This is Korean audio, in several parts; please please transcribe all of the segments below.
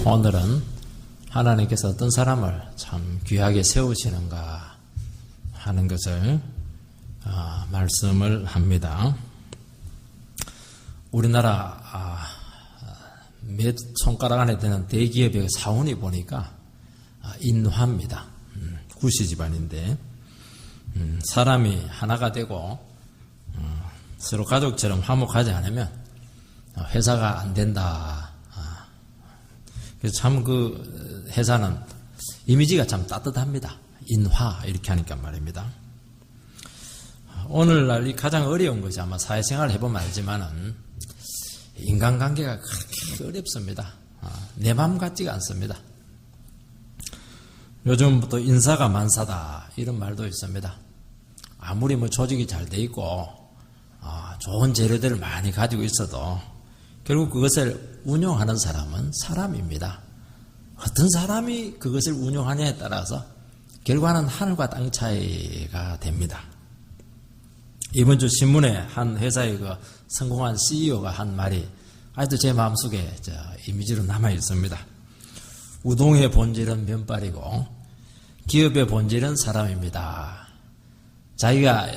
오늘은 하나님께서 어떤 사람을 참 귀하게 세우시는가 하는 것을 말씀을 합니다. 우리나라 몇 손가락 안에 드는 대기업의 사원이 보니까 인화입니다. 구시 집안인데 사람이 하나가 되고 서로 가족처럼 화목하지 않으면 회사가 안 된다. 그래서 참 그 회사는 이미지가 참 따뜻합니다. 인화 이렇게 하니까 말입니다. 오늘날 이 가장 어려운 것이 아마 사회생활을 해보면 알지만은 인간관계가 그렇게 어렵습니다. 내 마음 같지가 않습니다. 요즘부터 인사가 만사다 이런 말도 있습니다. 아무리 뭐 조직이 잘 돼 있고 좋은 재료들을 많이 가지고 있어도 결국 그것을 운영하는 사람은 사람입니다. 어떤 사람이 그것을 운영하냐에 따라서 결과는 하늘과 땅 차이가 됩니다. 이번 주 신문에 한 회사의 그 성공한 CEO가 한 말이 아직도 제 마음속에 이미지로 남아 있습니다. 우동의 본질은 면발이고 기업의 본질은 사람입니다. 자기가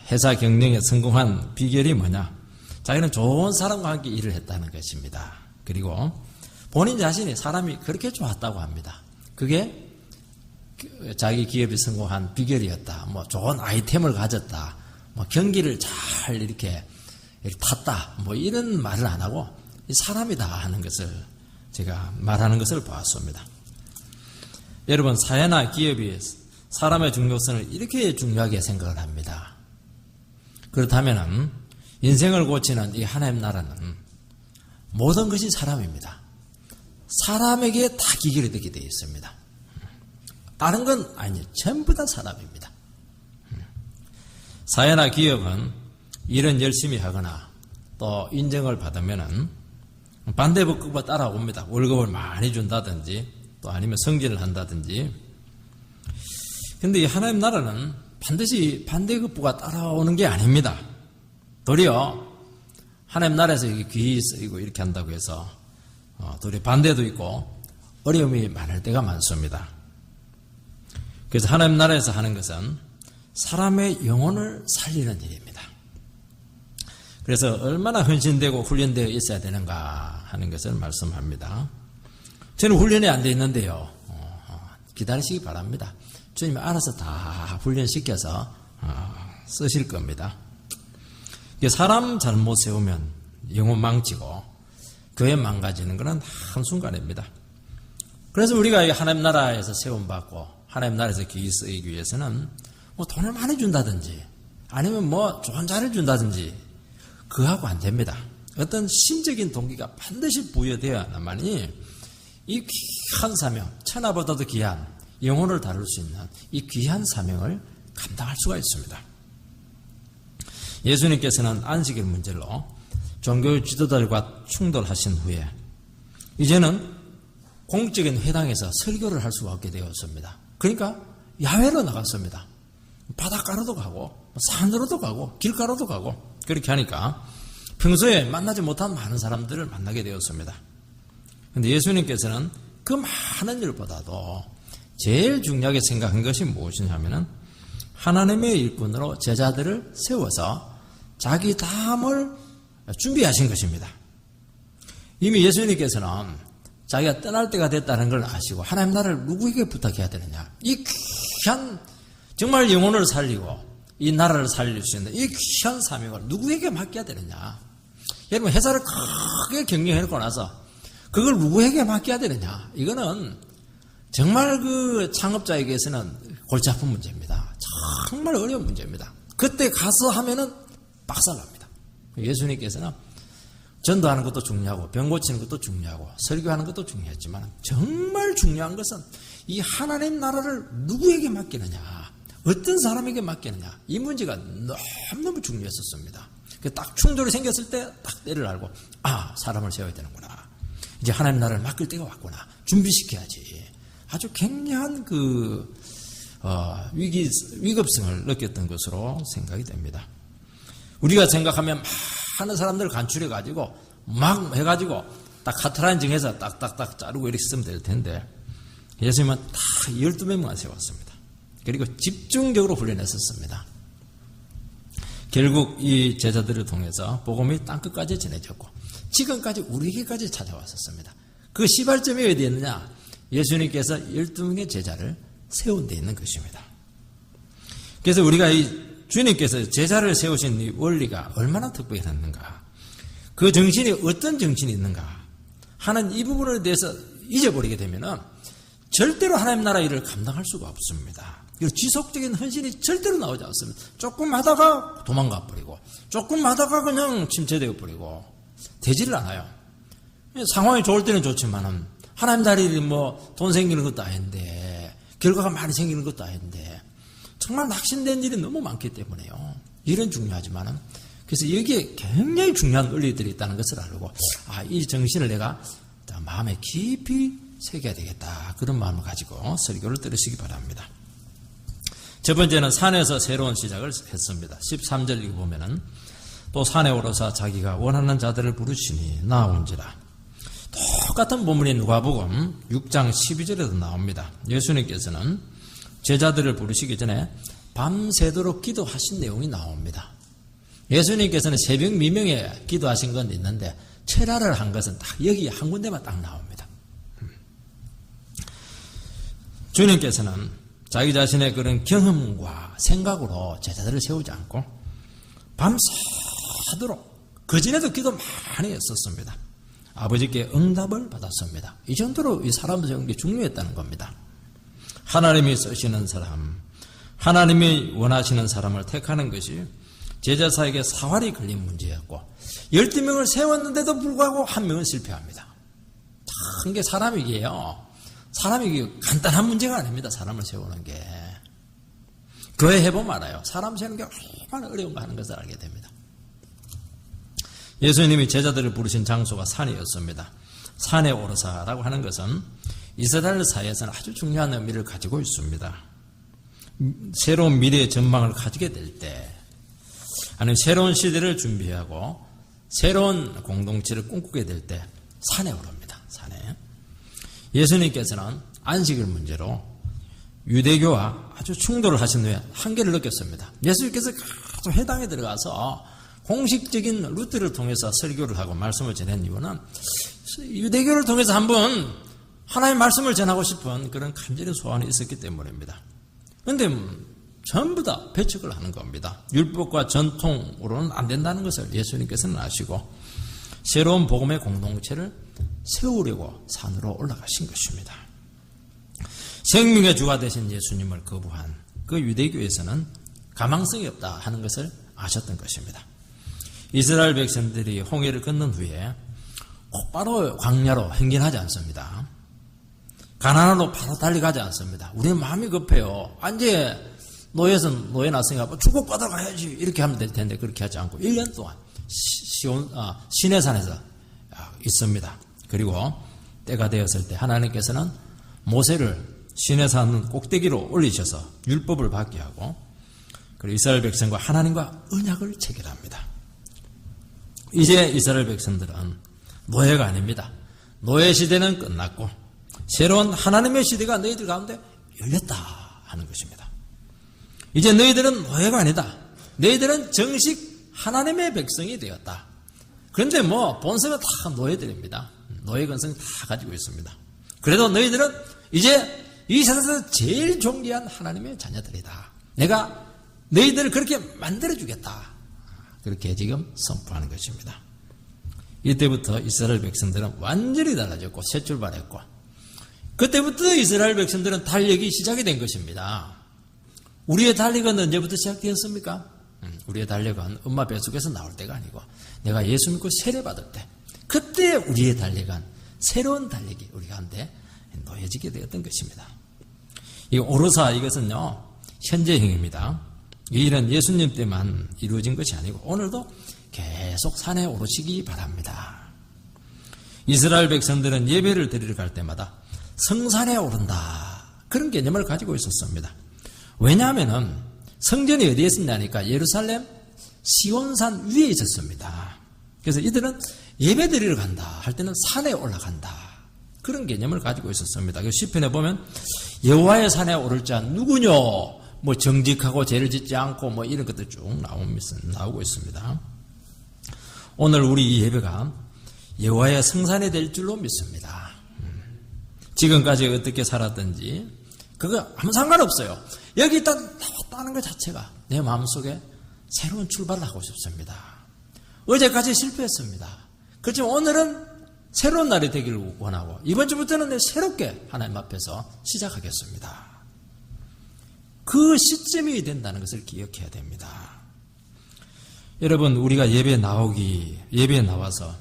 회사 경영에 성공한 비결이 뭐냐? 자기는 좋은 사람과 함께 일을 했다는 것입니다. 그리고 본인 자신이 사람이 그렇게 좋았다고 합니다. 그게 자기 기업이 성공한 비결이었다. 뭐 좋은 아이템을 가졌다. 뭐 경기를 잘 이렇게 탔다. 뭐 이런 말을 안 하고 사람이다 하는 것을 제가 말하는 것을 보았습니다. 여러분, 사회나 기업이 사람의 중요성을 이렇게 중요하게 생각을 합니다. 그렇다면은 인생을 고치는 이 하나님 나라는 모든 것이 사람입니다. 사람에게 다 기결이 되게 되어 있습니다. 다른 건 아니에요. 전부 다 사람입니다. 사회나 기업은 일은 열심히 하거나 또 인정을 받으면은 반대급부가 따라옵니다. 월급을 많이 준다든지 또 아니면 승진을 한다든지. 근데 이 하나님 나라는 반드시 반대급부가 따라오는 게 아닙니다. 도리어 하나님 나라에서 귀히 쓰이고 이렇게 한다고 해서 도리어 반대도 있고 어려움이 많을 때가 많습니다. 그래서 하나님 나라에서 하는 것은 사람의 영혼을 살리는 일입니다. 그래서 얼마나 헌신되고 훈련되어 있어야 되는가 하는 것을 말씀합니다. 저는 훈련이 안 되어 있는데요. 기다리시기 바랍니다. 주님이 알아서 다 훈련시켜서 쓰실 겁니다. 사람 잘못 세우면 영혼 망치고 교회 망가지는 것은 한순간입니다. 그래서 우리가 하나님 나라에서 세움받고 하나님 나라에서 귀히 쓰이기 위해서는 뭐 돈을 많이 준다든지 아니면 뭐 좋은 자를 준다든지 그거하고 안 됩니다. 어떤 심적인 동기가 반드시 부여되어야만이 이 귀한 사명, 천하보다도 귀한 영혼을 다룰 수 있는 이 귀한 사명을 감당할 수가 있습니다. 예수님께서는 안식일 문제로 종교 지도자들과 충돌하신 후에 이제는 공적인 회당에서 설교를 할 수가 없게 되었습니다. 그러니까 야외로 나갔습니다. 바닷가로도 가고 산으로도 가고 길가로도 가고 그렇게 하니까 평소에 만나지 못한 많은 사람들을 만나게 되었습니다. 그런데 예수님께서는 그 많은 일보다도 제일 중요하게 생각한 것이 무엇이냐면은 하나님의 일꾼으로 제자들을 세워서 자기 다음을 준비하신 것입니다. 이미 예수님께서는 자기가 떠날 때가 됐다는 걸 아시고 하나님 나라를 누구에게 부탁해야 되느냐? 이 귀한 정말 영혼을 살리고 이 나라를 살릴 수 있는 이 귀한 사명을 누구에게 맡겨야 되느냐? 여러분 회사를 크게 경영해놓고 나서 그걸 누구에게 맡겨야 되느냐? 이거는 정말 그 창업자에게서는 골치 아픈 문제입니다. 정말 어려운 문제입니다. 그때 가서 하면은 박살납니다. 예수님께서는 전도하는 것도 중요하고 병 고치는 것도 중요하고 설교하는 것도 중요했지만 정말 중요한 것은 이 하나님 나라를 누구에게 맡기느냐, 어떤 사람에게 맡기느냐 이 문제가 너무너무 중요했었습니다. 딱 충돌이 생겼을 때 딱 때를 알고 사람을 세워야 되는구나. 이제 하나님 나라를 맡길 때가 왔구나. 준비시켜야지. 아주 굉장한 위급성을 느꼈던 것으로 생각이 됩니다. 우리가 생각하면 많은 사람들을 간추려가지고 막 해가지고 딱 카트라인 정해서 딱딱딱 자르고 이렇게 쓰면 될 텐데 예수님은 다 12명만 세웠습니다. 그리고 집중적으로 훈련했었습니다. 결국 이 제자들을 통해서 복음이 땅끝까지 전해졌고 지금까지 우리에게까지 찾아왔었습니다. 그 시발점이 어디에 있느냐? 예수님께서 12명의 제자를 세운 데 있는 것입니다. 그래서 우리가 이 주님께서 제자를 세우신 이 원리가 얼마나 특별했는가, 그 정신이 어떤 정신이 있는가 하는 이 부분에 대해서 잊어버리게 되면은 절대로 하나님 나라 일을 감당할 수가 없습니다. 그리고 지속적인 헌신이 절대로 나오지 않습니다. 조금 하다가 도망가 버리고, 조금 하다가 그냥 침체되어 버리고, 되지를 않아요. 상황이 좋을 때는 좋지만은, 하나님 나라 일이 뭐 돈 생기는 것도 아닌데, 결과가 많이 생기는 것도 아닌데, 정말 낙심된 일이 너무 많기 때문에요. 일은 중요하지만은, 그래서 여기에 굉장히 중요한 원리들이 있다는 것을 알고, 이 정신을 내가 마음에 깊이 새겨야 되겠다. 그런 마음을 가지고 설교를 들으시기 바랍니다. 첫 번째는 산에서 새로운 시작을 했습니다. 13절 읽어보면은 또 산에 오르사 자기가 원하는 자들을 부르시니 나온지라. 똑같은 본문이 누가복음 6장 12절에도 나옵니다. 예수님께서는 제자들을 부르시기 전에 밤새도록 기도하신 내용이 나옵니다. 예수님께서는 새벽 미명에 기도하신 건 있는데 철야를 한 것은 딱 여기 한 군데만 딱 나옵니다. 주님께서는 자기 자신의 그런 경험과 생각으로 제자들을 세우지 않고 밤새도록 그전에도 기도 많이 했었습니다. 아버지께 응답을 받았습니다. 이 정도로 이 사람을 세우는 게 중요했다는 겁니다. 하나님이 쓰시는 사람, 하나님이 원하시는 사람을 택하는 것이 제자사에게 사활이 걸린 문제였고 12명을 세웠는데도 불구하고 한 명은 실패합니다. 참 게 사람이게요. 사람이 간단한 문제가 아닙니다. 사람을 세우는 게. 교회 해보면 알아요. 사람 세우는 게 얼마나 어려운가 하는 것을 알게 됩니다. 예수님이 제자들을 부르신 장소가 산이었습니다. 산에 오르사라고 하는 것은 이스라엘 사회에서는 아주 중요한 의미를 가지고 있습니다. 새로운 미래의 전망을 가지게 될 때, 아니면 새로운 시대를 준비하고 새로운 공동체를 꿈꾸게 될 때 산에 오릅니다. 산에. 예수님께서는 안식일 문제로 유대교와 아주 충돌을 하신 후에 한계를 느꼈습니다. 예수님께서 계속 회당에 들어가서 공식적인 루트를 통해서 설교를 하고 말씀을 전한 이유는 유대교를 통해서 한번 하나님의 말씀을 전하고 싶은 그런 간절한 소원이 있었기 때문입니다. 그런데 전부 다 배척을 하는 겁니다. 율법과 전통으로는 안 된다는 것을 예수님께서는 아시고 새로운 복음의 공동체를 세우려고 산으로 올라가신 것입니다. 생명의 주가 되신 예수님을 거부한 그 유대교에서는 가망성이 없다 하는 것을 아셨던 것입니다. 이스라엘 백성들이 홍해를 건넌 후에 곧바로 광야로 행진하지 않습니다. 가나안으로 바로 달려가지 않습니다. 우리는 마음이 급해요. 이제 노예 났으니까 축복받아 가야지 이렇게 하면 될 텐데 그렇게 하지 않고 1년 동안 시내산에서 있습니다. 그리고 때가 되었을 때 하나님께서는 모세를 시내산 꼭대기로 올리셔서 율법을 받게 하고 그리고 이스라엘 백성과 하나님과 언약을 체결합니다. 이제 이스라엘 백성들은 노예가 아닙니다. 노예 시대는 끝났고 새로운 하나님의 시대가 너희들 가운데 열렸다 하는 것입니다. 이제 너희들은 노예가 아니다. 너희들은 정식 하나님의 백성이 되었다. 그런데 본성은 다 노예들입니다. 노예 근성을 다 가지고 있습니다. 그래도 너희들은 이제 이 세상에서 제일 존귀한 하나님의 자녀들이다. 내가 너희들을 그렇게 만들어주겠다. 그렇게 지금 선포하는 것입니다. 이때부터 이스라엘 백성들은 완전히 달라졌고 새 출발했고 그때부터 이스라엘 백성들은 달력이 시작이 된 것입니다. 우리의 달력은 언제부터 시작되었습니까? 우리의 달력은 엄마 뱃속에서 나올 때가 아니고 내가 예수 믿고 세례받을 때 그때 우리의 달력은 새로운 달력이 우리 가운데 놓여지게 되었던 것입니다. 이 오르사 이것은요 현재형입니다. 이 일은 예수님 때만 이루어진 것이 아니고 오늘도 계속 산에 오르시기 바랍니다. 이스라엘 백성들은 예배를 드리러 갈 때마다 성산에 오른다 그런 개념을 가지고 있었습니다. 왜냐하면 성전이 어디에 있었냐니까 예루살렘 시온산 위에 있었습니다. 그래서 이들은 예배 드리러 간다 할 때는 산에 올라간다. 그런 개념을 가지고 있었습니다. 시편에 보면 여호와의 산에 오를 자 누구뇨? 뭐 정직하고 죄를 짓지 않고 뭐 이런 것들 쭉 나오고 있습니다. 오늘 우리 이 예배가 여호와의 성산이 될 줄로 믿습니다. 지금까지 어떻게 살았든지 그거 아무 상관없어요. 여기 일단 나왔다는 것 자체가 내 마음속에 새로운 출발을 하고 싶습니다. 어제까지 실패했습니다. 그렇지만 오늘은 새로운 날이 되기를 원하고 이번 주부터는 새롭게 하나님 앞에서 시작하겠습니다. 그 시점이 된다는 것을 기억해야 됩니다. 여러분, 우리가 예배에 나와서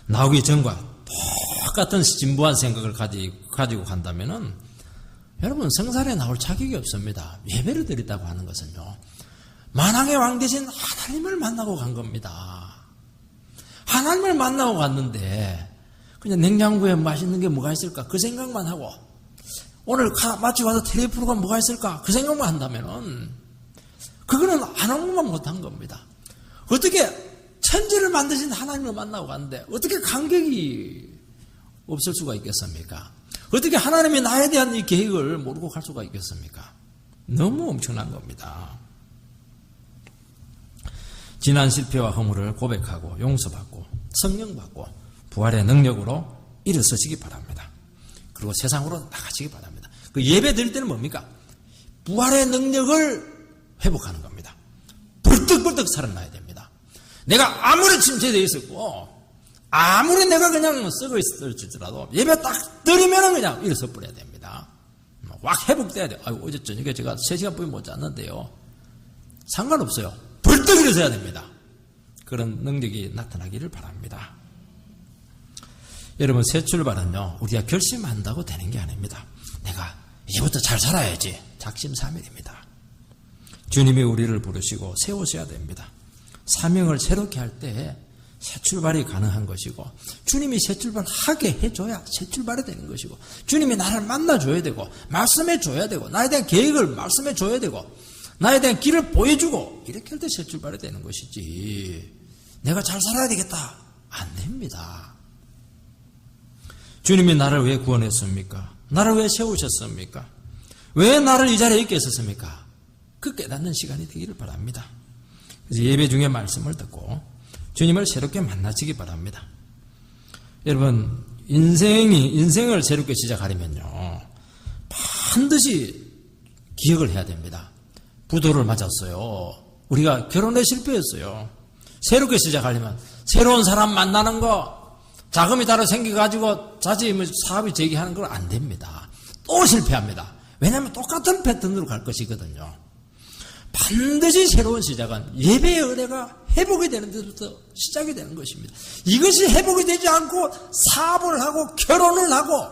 나오기 전과 똑같은 진부한 생각을 가지고 간다면은 여러분 성산에 나올 자격이 없습니다. 예배를 드렸다고 하는 것은요, 만왕의 왕 대신 하나님을 만나고 간 겁니다. 하나님을 만나고 갔는데 그냥 냉장고에 맛있는 게 뭐가 있을까 그 생각만 하고 오늘 마치 와서 텔레비 프로가 뭐가 있을까 그 생각만 한다면은 그거는 아무것만 못한 겁니다. 어떻게 천지를 만드신 하나님을 만나고 갔는데 어떻게 감격이 없을 수가 있겠습니까? 어떻게 하나님이 나에 대한 이 계획을 모르고 갈 수가 있겠습니까? 너무 엄청난 겁니다. 지난 실패와 허물을 고백하고 용서받고 성령받고 부활의 능력으로 일어서시기 바랍니다. 그리고 세상으로 나가시기 바랍니다. 그 예배 드릴 때는 뭡니까? 부활의 능력을 회복하는 겁니다. 벌떡벌떡 살아나야 됩니다. 내가 아무리 침체되어 있었고 아무리 내가 그냥 썩어 있을지라도 예배 딱 드리면 그냥 일어서 버려야 됩니다. 확 회복돼야 돼요. 아이고, 어제 저녁에 제가 3시간 뿐이 못 잤는데요. 상관없어요. 벌떡 일어서야 됩니다. 그런 능력이 나타나기를 바랍니다. 여러분, 새 출발은요, 우리가 결심한다고 되는 게 아닙니다. 내가 이제부터 잘 살아야지. 작심삼일입니다. 주님이 우리를 부르시고 세우셔야 됩니다. 사명을 새롭게 할 때 새 출발이 가능한 것이고, 주님이 새 출발하게 해줘야 새 출발이 되는 것이고, 주님이 나를 만나줘야 되고, 말씀해줘야 되고, 나에 대한 계획을 말씀해줘야 되고, 나에 대한 길을 보여주고, 이렇게 할 때 새 출발이 되는 것이지, 내가 잘 살아야 되겠다. 안 됩니다. 주님이 나를 왜 구원했습니까? 나를 왜 세우셨습니까? 왜 나를 이 자리에 있게 했었습니까? 그 깨닫는 시간이 되기를 바랍니다. 그래서 예배 중에 말씀을 듣고 주님을 새롭게 만나시기 바랍니다. 여러분, 인생을 새롭게 시작하려면요, 반드시 기억을 해야 됩니다. 부도를 맞았어요. 우리가 결혼에 실패했어요. 새롭게 시작하려면 새로운 사람 만나는 거, 자금이 따로 생겨가지고 사업이 제기하는 건 안 됩니다. 또 실패합니다. 왜냐하면 똑같은 패턴으로 갈 것이거든요. 반드시 새로운 시작은 예배의 은혜가 회복이 되는 데부터 시작이 되는 것입니다. 이것이 회복이 되지 않고 사업을 하고 결혼을 하고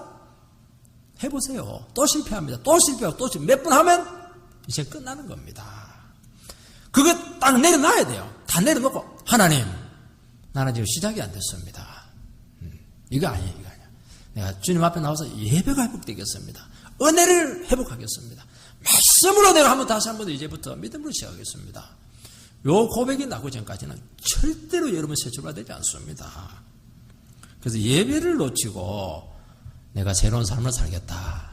해보세요. 또 실패합니다. 또 실패하고 또 실패. 몇 번 하면 이제 끝나는 겁니다. 그거 딱 내려놔야 돼요. 다 내려놓고, 하나님, 나는 지금 시작이 안 됐습니다. 이거 아니에요. 내가 주님 앞에 나와서 예배가 회복되겠습니다. 은혜를 회복하겠습니다. 말씀으로 내가 다시 한번 이제부터 믿음으로 시작하겠습니다. 요 고백이 나고 전까지는 절대로 여러분 새 출발되지 않습니다. 그래서 예배를 놓치고 내가 새로운 삶을 살겠다.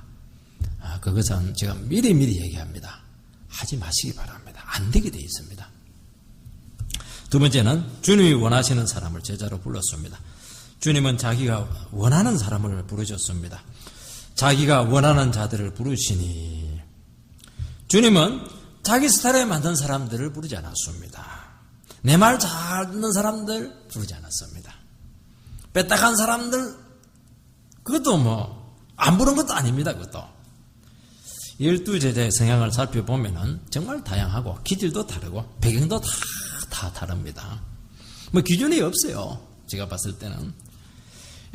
그것은 제가 미리 얘기합니다. 하지 마시기 바랍니다. 안 되게 되어 있습니다. 두 번째는 주님이 원하시는 사람을 제자로 불렀습니다. 주님은 자기가 원하는 사람을 부르셨습니다. 자기가 원하는 자들을 부르시니, 주님은 자기 스타일에 맞는 사람들을 부르지 않았습니다. 내 말 잘 듣는 사람들 부르지 않았습니다. 빼딱한 사람들, 그것도 안 부른 것도 아닙니다. 그것도 12제자의 성향을 살펴보면은 정말 다양하고 기질도 다르고 배경도 다 다릅니다. 기준이 없어요. 제가 봤을 때는.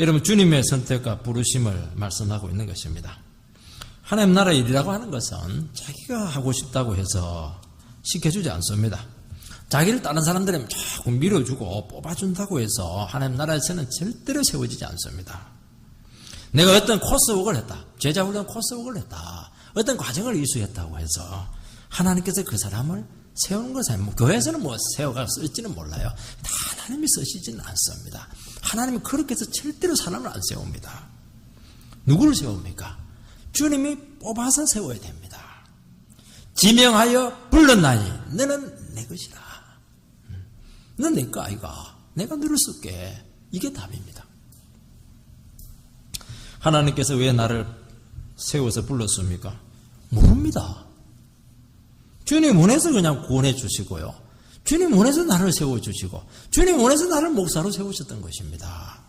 여러분, 주님의 선택과 부르심을 말씀하고 있는 것입니다. 하나님 나라 일이라고 하는 것은 자기가 하고 싶다고 해서 시켜주지 않습니다. 자기를 다른 사람들은 조금 밀어주고 뽑아준다고 해서 하나님 나라에서는 절대로 세워지지 않습니다. 내가 어떤 코스웍을 했다, 제자훈련 코스웍을 했다, 어떤 과정을 이수했다고 해서 하나님께서 그 사람을 세우는 것은 뭐 교회에서는 뭐 세워가 쓸지는 몰라요. 다 하나님이 쓰시지는 않습니다. 하나님이 그렇게 해서 절대로 사람을 안 세웁니다. 누구를 세웁니까? 주님이 뽑아서 세워야 됩니다. 지명하여 불렀나니 너는 내 것이라. 넌 내 거 아이가. 내가 너를 쓸게. 이게 답입니다. 하나님께서 왜 나를 세워서 불렀습니까? 모릅니다. 주님 원해서 그냥 구원해 주시고요. 주님 원해서 나를 세워주시고 주님 원해서 나를 목사로 세우셨던 것입니다.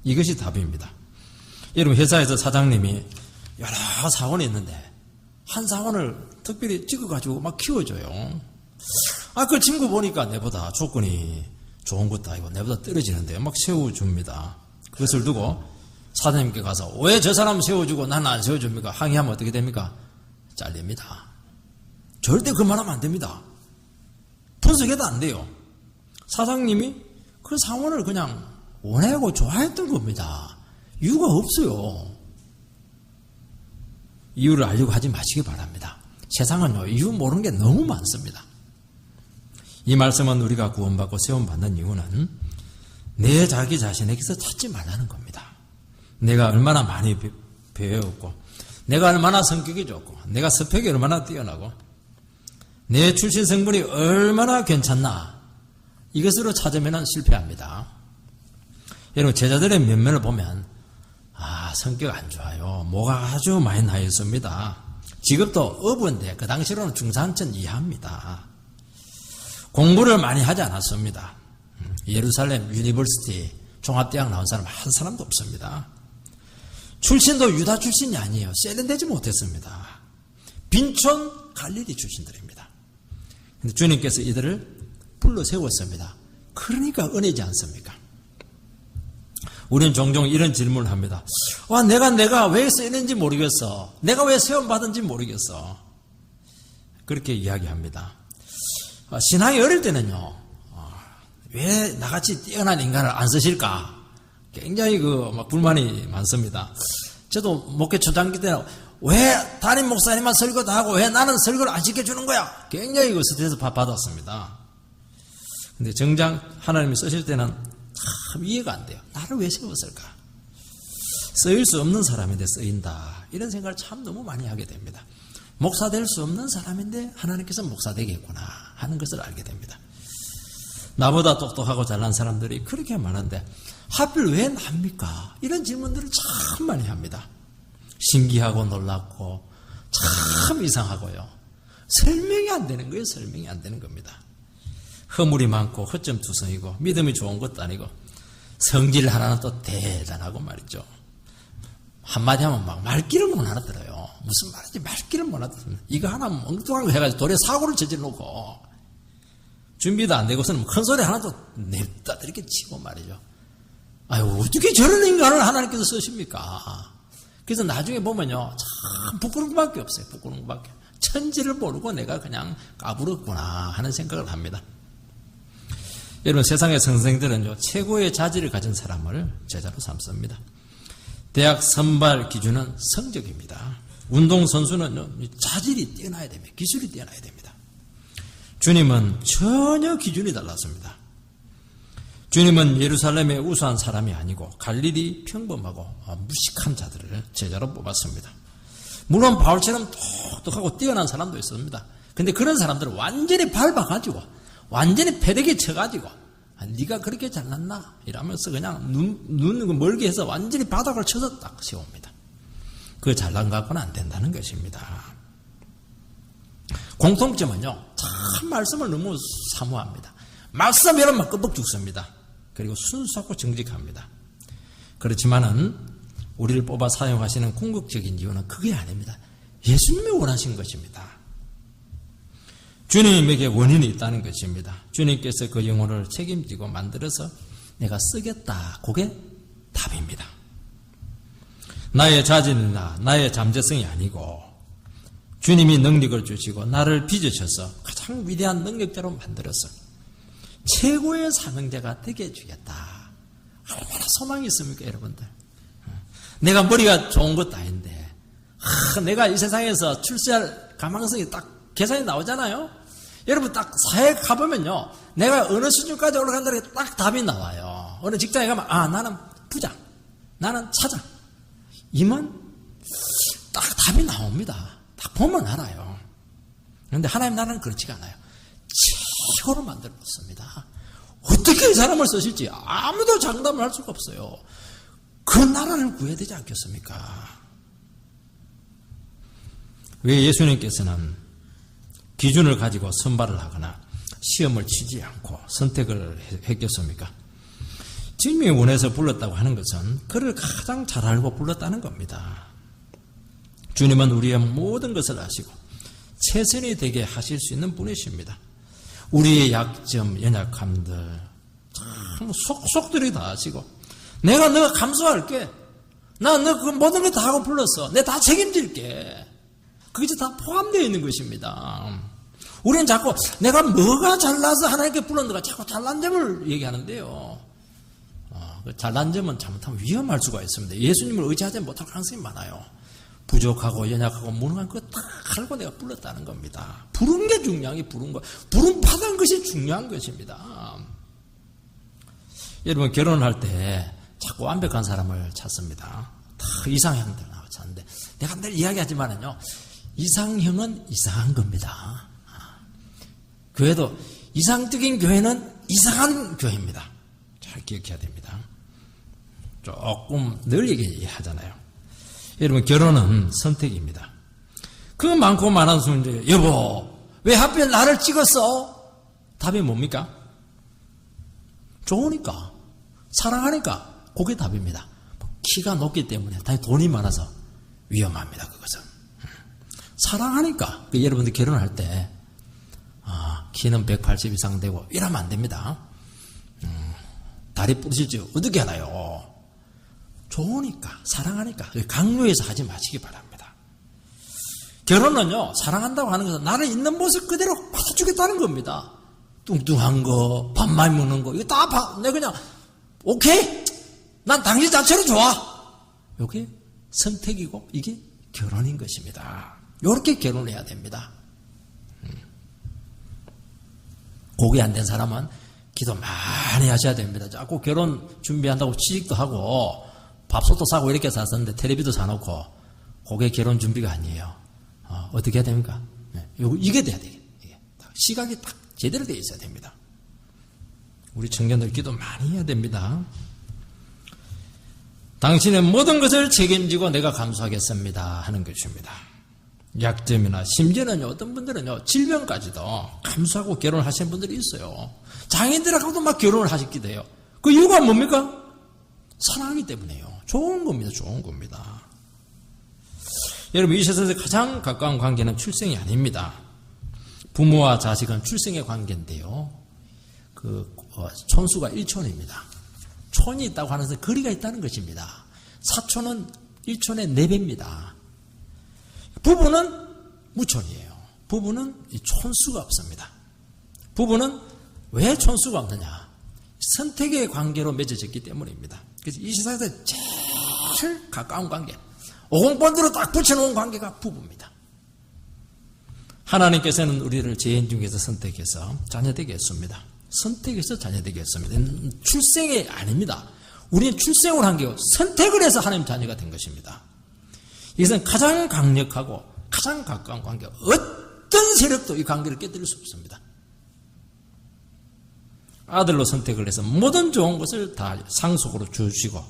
이것이 답입니다. 여러분 회사에서 사장님이 여러 사원이 있는데 한 사원을 특별히 찍어가지고 막 키워줘요. 그 친구 보니까 내보다 조건이 좋은 것도 아니고 내보다 떨어지는데 막 세워줍니다. 그것을 두고 사장님께 가서 왜 저 사람 세워주고 나는 안 세워줍니까? 항의하면 어떻게 됩니까? 잘립니다. 절대 그 말하면 안 됩니다. 분석해도 안 돼요. 사장님이 그 사원을 그냥 원하고 좋아했던 겁니다. 이유가 없어요. 이유를 알려고 하지 마시기 바랍니다. 세상은요, 이유 모르는 게 너무 많습니다. 이 말씀은 우리가 구원받고 세움받는 이유는 내 자기 자신에게서 찾지 말라는 겁니다. 내가 얼마나 많이 배웠고, 내가 얼마나 성격이 좋고, 내가 스펙이 얼마나 뛰어나고, 내 출신 성분이 얼마나 괜찮나, 이것으로 찾으면 실패합니다. 여러분, 제자들의 면면을 보면 성격 안 좋아요. 뭐가 아주 많이 나 있습니다. 직업도 어부인데 그 당시로는 중산층 이하입니다. 공부를 많이 하지 않았습니다. 예루살렘 유니버시티 종합대학 나온 사람 한 사람도 없습니다. 출신도 유다 출신이 아니에요. 세련되지 못했습니다. 빈촌 갈릴리 출신들입니다. 근데 주님께서 이들을 불러 세웠습니다. 그러니까 은혜지 않습니까? 우리는 종종 이런 질문을 합니다. 내가 왜 쓰이는지 모르겠어. 내가 왜 세움받은지 모르겠어. 그렇게 이야기합니다. 신앙이 어릴 때는요, 왜 나같이 뛰어난 인간을 안 쓰실까? 굉장히 불만이 많습니다. 저도 목회 초창기 때는 왜 담임 목사님만 설교도 하고 왜 나는 설교를 안 시켜주는 거야? 굉장히 스트레스 받았습니다. 근데 정작 하나님이 쓰실 때는 참 이해가 안 돼요. 나를 왜 세웠을까? 쓰일 수 없는 사람인데 쓰인다. 이런 생각을 참 너무 많이 하게 됩니다. 목사 될 수 없는 사람인데 하나님께서 목사 되겠구나 하는 것을 알게 됩니다. 나보다 똑똑하고 잘난 사람들이 그렇게 많은데 하필 왜 납니까? 이런 질문들을 참 많이 합니다. 신기하고 놀랍고 참 이상하고요. 설명이 안 되는 거예요. 설명이 안 되는 겁니다. 허물이 많고 허점투성이고 믿음이 좋은 것도 아니고 성질 하나는 또 대단하고 말이죠. 한마디 하면 막 말귀를 못 알아들어요. 무슨 말인지 말귀를 못 알아들어요. 이거 하나 엉뚱한 거 해가지고 돌에 사고를 저질러놓고 준비도 안 되고서는 큰 소리 하나도 냅다 이렇게 치고 말이죠. 어떻게 저런 인간을 하나님께서 쓰십니까? 그래서 나중에 보면요, 참 부끄러운 것밖에 없어요. 부끄러운 것밖에. 천지를 모르고 내가 그냥 까불었구나 하는 생각을 합니다. 여러분, 세상의 선생들은요, 최고의 자질을 가진 사람을 제자로 삼습니다. 대학 선발 기준은 성적입니다. 운동선수는요, 자질이 뛰어나야 됩니다. 기술이 뛰어나야 됩니다. 주님은 전혀 기준이 달랐습니다. 주님은 예루살렘의 우수한 사람이 아니고 갈릴리 평범하고 무식한 자들을 제자로 뽑았습니다. 물론 바울처럼 똑똑하고 뛰어난 사람도 있습니다. 근데 그런 사람들을 완전히 밟아가지고 완전히 패대기 쳐가지고 네가 그렇게 잘났나? 이러면서 그냥 눈 멀게 해서 완전히 바닥을 쳐서 딱 세웁니다. 그 잘난 것 갖고는 안 된다는 것입니다. 공통점은요, 참 말씀을 너무 사모합니다. 말씀이란 막 끔뻑 죽습니다. 그리고 순수하고 정직합니다. 그렇지만은 우리를 뽑아 사용하시는 궁극적인 이유는 그게 아닙니다. 예수님이 원하신 것입니다. 주님에게 원인이 있다는 것입니다. 주님께서 그 영혼을 책임지고 만들어서 내가 쓰겠다. 그게 답입니다. 나의 자질이나 나의 잠재성이 아니고 주님이 능력을 주시고 나를 빚으셔서 가장 위대한 능력자로 만들어서 최고의 사명자가 되게 해주겠다. 얼마나 소망이 있습니까, 여러분들? 내가 머리가 좋은 것도 아닌데 내가 이 세상에서 출세할 가망성이 딱 계산이 나오잖아요. 여러분 딱 사회 가보면요, 내가 어느 수준까지 올라간다는 게 딱 답이 나와요. 어느 직장에 가면 나는 부장, 나는 차장, 임원, 딱 답이 나옵니다. 딱 보면 알아요. 그런데 하나님 나라는 그렇지가 않아요. 최고로 만들어 놓습니다. 어떻게 이 사람을 쓰실지 아무도 장담을 할 수가 없어요. 그 나라를 구해야 되지 않겠습니까? 왜 예수님께서는 기준을 가지고 선발을 하거나 시험을 치지 않고 선택을 했겠습니까? 주님이 원해서 불렀다고 하는 것은 그를 가장 잘 알고 불렀다는 겁니다. 주님은 우리의 모든 것을 아시고 최선이 되게 하실 수 있는 분이십니다. 우리의 약점, 연약함들 참 속속들이 다 아시고, 내가 너 감수할게, 나 너 그 모든 걸 다 하고 불렀어, 내가 다 책임질게, 그게 다 포함되어 있는 것입니다. 우리는 자꾸 내가 뭐가 잘나서 하나님께 불렀는가 자꾸 잘난 점을 얘기하는데요, 잘난 점은 잘못하면 위험할 수가 있습니다. 예수님을 의지하지 못할 가능성이 많아요. 부족하고 연약하고 무능한 거 다 알고 내가 불렀다는 겁니다. 부른 게 중요한 게 부른 거, 부른 받은 것이 중요한 것입니다. 여러분, 결혼할 때 자꾸 완벽한 사람을 찾습니다. 다 이상형들 나와 찾는데, 내가 늘 이야기하지만은요, 이상형은 이상한 겁니다. 교회도 이상적인 교회는 이상한 교회입니다. 잘 기억해야 됩니다. 조금 늘 얘기하잖아요. 여러분, 결혼은 선택입니다. 그 많고 많은 순간에, 여보, 왜 하필 나를 찍었어? 답이 뭡니까? 좋으니까, 사랑하니까, 그게 답입니다. 키가 높기 때문에, 돈이 많아서 위험합니다, 그것은. 사랑하니까, 여러분들 결혼할 때, 키는 180 이상 되고, 이러면 안 됩니다. 다리 부러질지 어떻게 하나요? 좋으니까, 사랑하니까, 강요해서 하지 마시기 바랍니다. 결혼은요, 사랑한다고 하는 것은 나를 있는 모습 그대로 받아주겠다는 겁니다. 뚱뚱한 거, 밥 많이 먹는 거, 이거 다 내가 그냥, 오케이! 난 당신 자체로 좋아! 이게 선택이고, 이게 결혼인 것입니다. 이렇게 결혼해야 됩니다. 그게 안 된 사람은 기도 많이 하셔야 됩니다. 자꾸 결혼 준비한다고 취직도 하고, 밥솥도 사고 이렇게 샀었는데 텔레비도 사놓고, 그게 결혼 준비가 아니에요. 어떻게 해야 됩니까? 이게 돼야 돼요. 시각이 딱 제대로 되어 있어야 됩니다. 우리 청년들 기도 많이 해야 됩니다. 당신의 모든 것을 책임지고 내가 감수하겠습니다 하는 것입니다. 약점이나 심지어는요, 어떤 분들은요, 질병까지도 감수하고 결혼을 하시는 분들이 있어요. 장인들하고도 막 결혼을 하셨기도 해요. 그 이유가 뭡니까? 사랑하기 때문에요. 좋은 겁니다. 좋은 겁니다. 여러분, 이 세상에서 가장 가까운 관계는 출생이 아닙니다. 부모와 자식은 출생의 관계인데요, 촌수가 1촌입니다. 촌이 있다고 하는 것은 거리가 있다는 것입니다. 사촌은 1촌의 4배입니다. 부부는 무촌이에요. 부부는 촌수가 없습니다. 부부는 왜 촌수가 없느냐? 선택의 관계로 맺어졌기 때문입니다. 그래서 이 세상에서 제일 가까운 관계, 오공본드로 딱 붙여놓은 관계가 부부입니다. 하나님께서는 우리를 죄인 중에서 선택해서 자녀되게 했습니다. 선택해서 자녀되게 했습니다. 출생이 아닙니다. 우리는 출생을 한 게 선택을 해서 하나님 자녀가 된 것입니다. 이것은 가장 강력하고 가장 가까운 관계, 어떤 세력도 이 관계를 깨뜨릴 수 없습니다. 아들로 선택을 해서 모든 좋은 것을 다 상속으로 주시고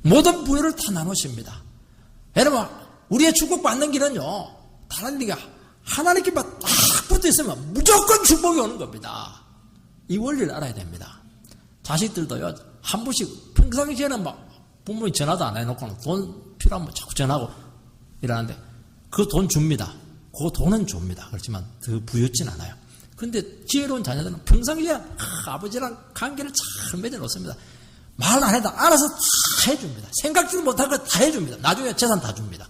모든 부여를 다 나누십니다. 여러분, 우리의 축복받는 길은요, 다른 데가 하나님께만 딱 붙어 있으면 무조건 축복이 오는 겁니다. 이 원리를 알아야 됩니다. 자식들도요, 한 번씩 평상시에는 막 부모님 전화도 안 해놓고 돈 필요하면 자꾸 전화하고 이러는데 그 돈 줍니다. 그 돈은 줍니다. 그렇지만 더 부옅진 않아요. 근데 지혜로운 자녀들은 평상시에 아버지랑 관계를 잘 맺어놓습니다. 말 안 해도 알아서 다 해줍니다. 생각지도 못할 거 다 해줍니다. 나중에 재산 다 줍니다.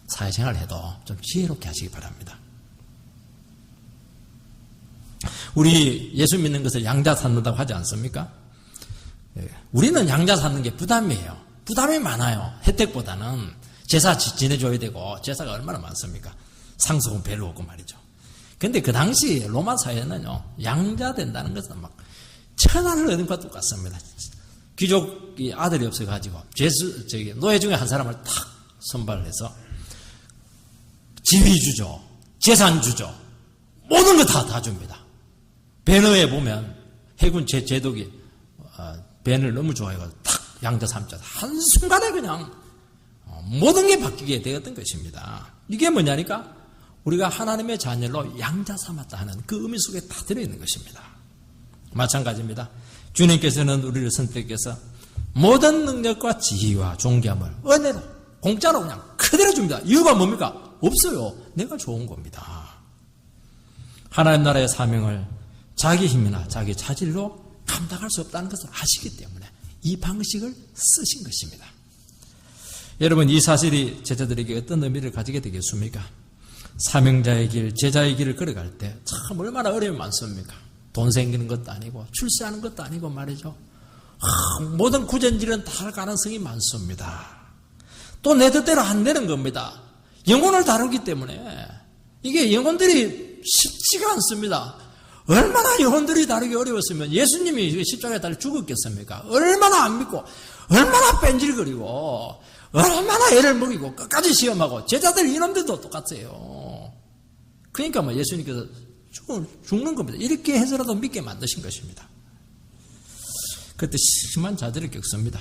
사회생활을 해도 좀 지혜롭게 하시기 바랍니다. 우리 예수 믿는 것을 양자 삼는다고 하지 않습니까? 우리는 양자 삼는 게 부담이에요. 부담이 많아요. 혜택보다는 제사 지내줘야 되고 제사가 얼마나 많습니까? 상속은 별로 없고 말이죠. 근데 그 당시 로마 사회는요, 양자 된다는 것은 막 천하를 얻은 것과 똑같습니다. 귀족이 아들이 없어가지고 노예 중에 한 사람을 탁 선발해서 지위 주죠, 재산 주죠, 모든 거 다 줍니다. 베너에 보면 해군 제독이 벤을 너무 좋아해가지고 탁 양자 삼자 한순간에 그냥 모든 게 바뀌게 되었던 것입니다. 이게 뭐냐니까 우리가 하나님의 자녀로 양자 삼았다 하는 그 의미 속에 다 들어있는 것입니다. 마찬가지입니다. 주님께서는 우리를 선택해서 모든 능력과 지혜와 존귀함을 은혜로 공짜로 그냥 그대로 줍니다. 이유가 뭡니까? 없어요. 내가 좋은 겁니다. 하나님 나라의 사명을 자기 힘이나 자기 자질로 감당할 수 없다는 것을 아시기 때문에 이 방식을 쓰신 것입니다. 여러분, 이 사실이 제자들에게 어떤 의미를 가지게 되겠습니까? 사명자의 길, 제자의 길을 걸어갈 때 참 얼마나 어려움이 많습니까? 돈 생기는 것도 아니고 출세하는 것도 아니고 말이죠. 모든 구전질은 다 할 가능성이 많습니다. 또 내 뜻대로 안 되는 겁니다. 영혼을 다루기 때문에 이게 영혼들이 쉽지가 않습니다. 얼마나 영혼들이 다루기 어려웠으면 예수님이 십자가에 달려 죽었겠습니까? 얼마나 안 믿고 얼마나 뺀질거리고 얼마나 애를 먹이고 끝까지 시험하고 제자들 이놈들도 똑같아요. 그러니까 뭐 예수님께서 죽는 겁니다. 이렇게 해서라도 믿게 만드신 것입니다. 그때 심한 좌절을 겪습니다.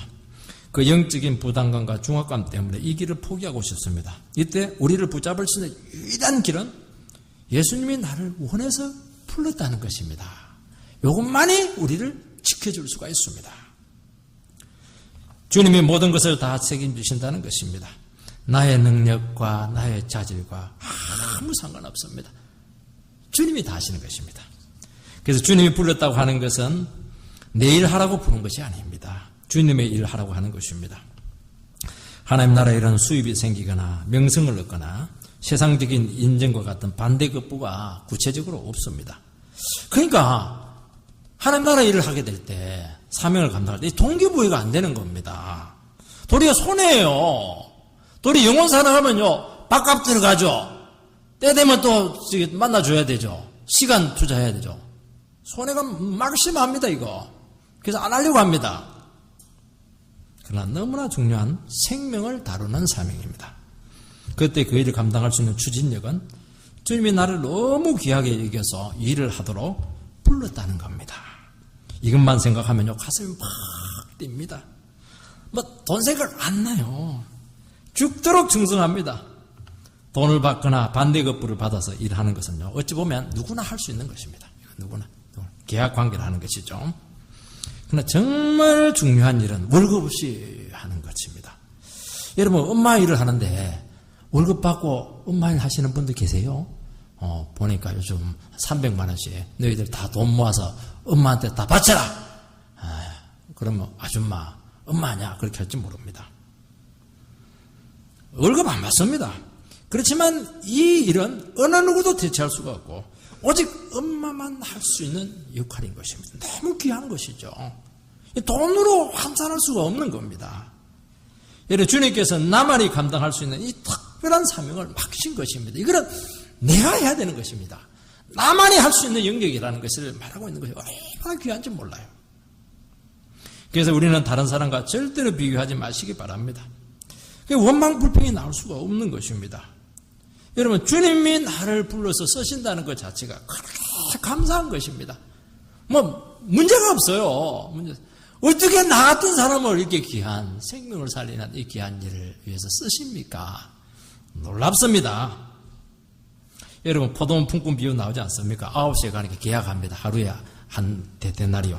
그 영적인 부담감과 중압감 때문에 이 길을 포기하고 싶습니다. 이때 우리를 붙잡을 수 있는 유일한 길은 예수님이 나를 원해서 불렀다는 것입니다. 이것만이 우리를 지켜줄 수가 있습니다. 주님이 모든 것을 다 책임지신다는 것입니다. 나의 능력과 나의 자질과 아무 상관없습니다. 주님이 다 하시는 것입니다. 그래서 주님이 불렀다고 하는 것은 내 일 하라고 부른 것이 아닙니다. 주님의 일 하라고 하는 것입니다. 하나님 나라에 이런 수입이 생기거나 명성을 얻거나 세상적인 인정과 같은 반대급부가 구체적으로 없습니다. 그러니까 하나님 나라 일을 하게 될 때 사명을 감당할 때 동기부여가 안 되는 겁니다. 도리어 손해예요. 도리어 영혼 사랑하면요 밥값 들어가죠. 때 되면 또 만나줘야 되죠. 시간 투자해야 되죠. 손해가 막심합니다 이거. 그래서 안 하려고 합니다. 그러나 너무나 중요한 생명을 다루는 사명입니다. 그때 그 일을 감당할 수 있는 추진력은 주님이 나를 너무 귀하게 여겨서 일을 하도록 불렀다는 겁니다. 이것만 생각하면요 가슴이 막 뜁니다. 뭐 돈 생각 안 나요. 죽도록 충성합니다. 돈을 받거나 반대급부를 받아서 일하는 것은요 어찌 보면 누구나 할 수 있는 것입니다. 누구나 계약 관계를 하는 것이죠. 그러나 정말 중요한 일은 월급 없이 하는 것입니다. 여러분 엄마 일을 하는데 월급 받고 엄마 일 하시는 분들 계세요? 보니까 요즘 300만 원씩 너희들 다 돈 모아서 엄마한테 다 바쳐라. 그러면 아줌마 엄마냐 그렇게 할지 모릅니다. 월급 안 받습니다. 그렇지만 이 일은 어느 누구도 대체할 수가 없고 오직 엄마만 할 수 있는 역할인 것입니다. 너무 귀한 것이죠. 돈으로 환산할 수가 없는 겁니다. 여러분 주님께서 나만이 감당할 수 있는 이 특별한 사명을 맡기신 것입니다. 이거는 내가 해야 되는 것입니다. 나만이 할 수 있는 영역이라는 것을 말하고 있는 것이 얼마나 귀한지 몰라요. 그래서 우리는 다른 사람과 절대로 비교하지 마시기 바랍니다. 원망 불평이 나올 수가 없는 것입니다. 여러분 주님이 나를 불러서 쓰신다는 것 자체가 그렇게 감사한 것입니다. 뭐 문제가 없어요. 어떻게 나 같은 사람을 이렇게 귀한 생명을 살리는 이 귀한 일을 위해서 쓰십니까? 놀랍습니다. 여러분 포도원 품꾼 비유 나오지 않습니까? 9시에 가니까 계약합니다. 하루에 한 데나리오.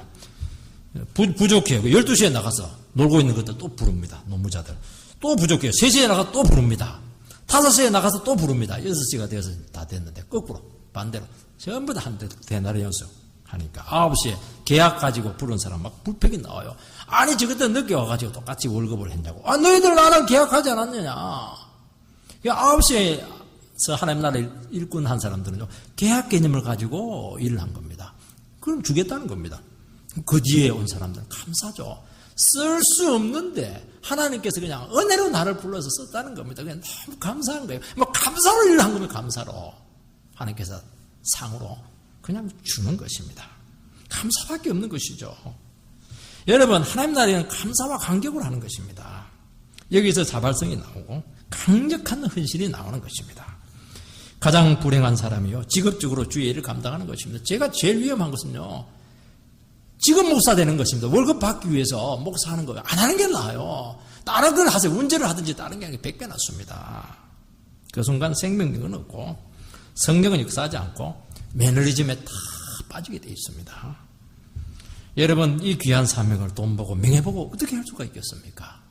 부족해요. 12시에 나가서 놀고 있는 것들 또 부릅니다. 노무자들. 또 부족해요. 3시에 나가서 또 부릅니다. 5시에 나가서 또 부릅니다. 6시가 되어서 다 됐는데 거꾸로 반대로 전부 다 한 데나리 연속 하니까 9시에 계약 가지고 부른 사람 막 불평이 나와요. 아니 저그때 늦게 와가지고 똑같이 월급을 했냐고. 너희들 나랑 계약하지 않았느냐. 9시에서 하나님 나라를 일꾼 한 사람들은요 계약 개념을 가지고 일을 한 겁니다. 그럼 주겠다는 겁니다. 그 뒤에 온 사람들은 감사죠. 쓸 수 없는데 하나님께서 그냥 은혜로 나를 불러서 썼다는 겁니다. 그냥 너무 감사한 거예요. 뭐 감사로 일을 한 거면 감사로 하나님께서 상으로 그냥 주는 것입니다. 감사밖에 없는 것이죠. 여러분, 하나님 나라에는 감사와 감격을 하는 것입니다. 여기서 자발성이 나오고 강력한 헌신이 나오는 것입니다. 가장 불행한 사람이요, 직업적으로 주의 일을 감당하는 것입니다. 제가 제일 위험한 것은요, 직업 목사 되는 것입니다. 월급 받기 위해서 목사하는 거예요. 안 하는 게 나아요. 다른 걸 하세요. 운전을 하든지 다른 게 100배 낫습니다. 그 순간 생명력은 없고 성령은 역사하지 않고 매너리즘에 다 빠지게 되어 있습니다. 여러분, 이 귀한 사명을 돈 보고 명예 보고 어떻게 할 수가 있겠습니까?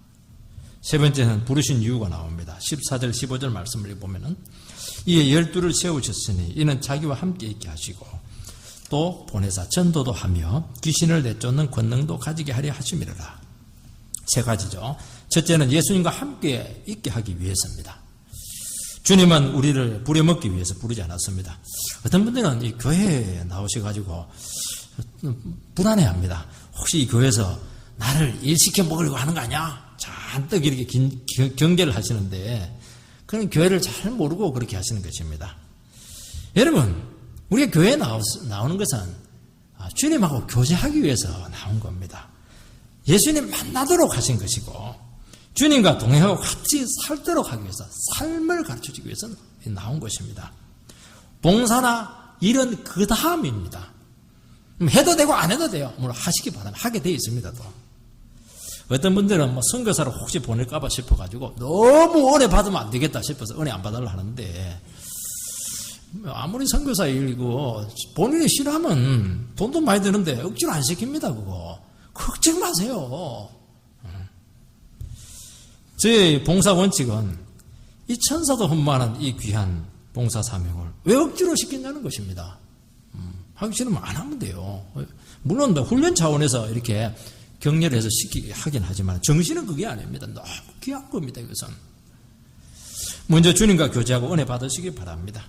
세 번째는 부르신 이유가 나옵니다. 14절 15절 말씀을 보면은 이에 12를 세우셨으니 이는 자기와 함께 있게 하시고 또 보내사 전도도 하며 귀신을 내쫓는 권능도 가지게 하려 하심이라. 세 가지죠. 첫째는 예수님과 함께 있게 하기 위해서입니다. 주님은 우리를 부려먹기 위해서 부르지 않았습니다. 어떤 분들은 이 교회에 나오셔가지고 불안해합니다. 혹시 이 교회에서 나를 일시켜 먹으려고 하는 거 아니야? 잔뜩 이렇게 경계를 하시는데 그런 교회를 잘 모르고 그렇게 하시는 것입니다. 여러분, 우리가 교회에 나오는 것은 주님하고 교제하기 위해서 나온 겁니다. 예수님 만나도록 하신 것이고 주님과 동행하고 같이 살도록 하기 위해서 삶을 가르쳐주기 위해서 나온 것입니다. 봉사나 일은 그 다음입니다. 해도 되고 안 해도 돼요. 물론 하시기 바랍니다. 하게 되어 있습니다. 또 어떤 분들은 뭐 선교사를 혹시 보낼까봐 싶어가지고 너무 은혜 받으면 안 되겠다 싶어서 은혜 안 받으려 하는데, 아무리 선교사 일이고 본인이 싫어하면 돈도 많이 드는데 억지로 안 시킵니다. 그거 걱정 마세요. 저희 봉사 원칙은 이 천사도 흠모하는 이 귀한 봉사 사명을 왜 억지로 시킨다는 것입니다. 하기 싫으면 안 하면 돼요. 물론 훈련 차원에서 이렇게 격려를 해서 하긴 하지만 정신은 그게 아닙니다. 너무 귀한 겁니다. 이것은 먼저 주님과 교제하고 은혜 받으시기 바랍니다.